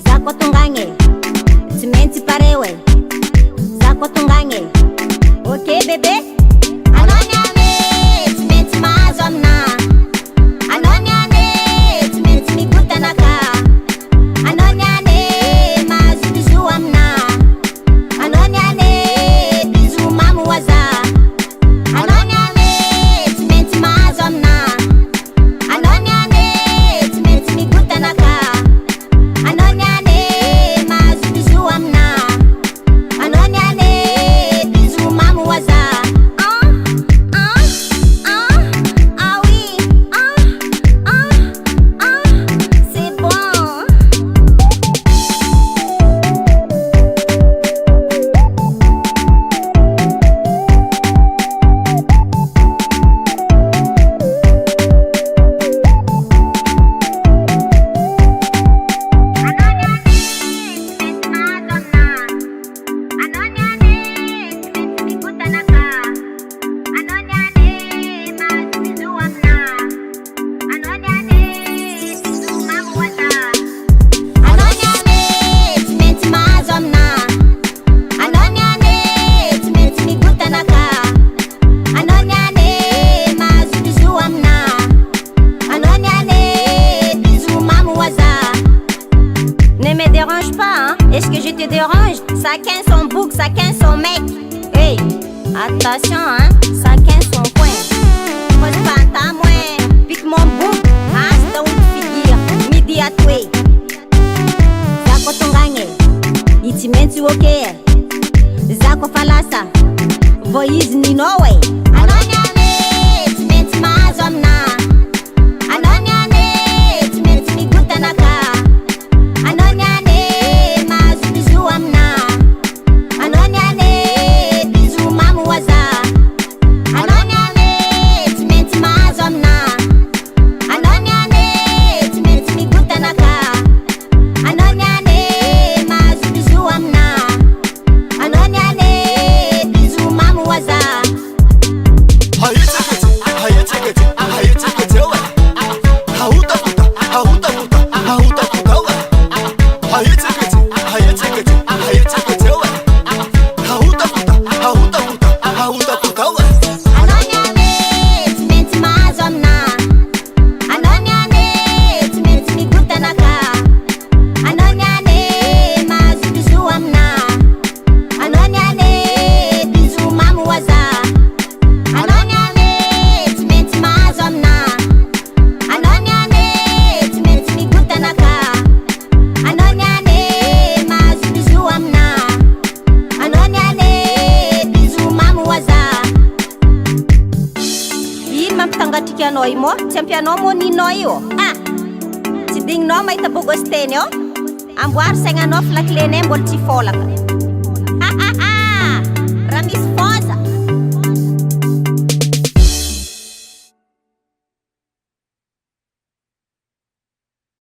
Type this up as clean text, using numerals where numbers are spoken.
Zako tunganye, simenti parewe. Zako tunganye, okay bebe. Anonyane, simenti mazomna. Anonyane, simenti migutanaka. Anonyane, mazu bizu amna. Anonyane, bizu mamu waza. Anonyane, simenti mazomna. Anonyane, simenti migutanaka. Anonyane, mazu bizu amna. Anonyane, bizu mamu waza. Ah oui, c'est bon. Ne me dérange pas, hein? Est-ce que je te dérange? Chacun son bouc, chacun son mec. Hey, attention, hein? Chacun son coin. Pose pas ta main, pique mon bouc. Hasta une figure, midi à toi. Zako tunganye, itimentu okay. Zako falasa, voice ni no way. Anonyane, itimentu mazomna. Anonyane, itimentu migutanaka. Anonyane, mazu bizu amna. Anonyane, bizu mamu waza. Anonyane, timenti mazomna. Anonyane, timenti migutanaka. Anonyane, mazu bizu amna. Anonyane, bizu mamu waza. Anonyane, timenti mazomna. Anonyane, timenti migutanaka. Anonyane, mazu bizu amna. Anonyane, bizu mamu waza. Anonyane, timenti mazomna. Anonyane, timenti migutanaka. Anonyane, mazu bizu amna. Anonyane, bizu mamu waza. Ino mampitangatrika anao io mo? Tsy ampianao mo ninao io? Tsy digninao mahita bogosy teny ao? Amboary saignanao fa laklenay mbola tsy fôlaka. Raha misy fôza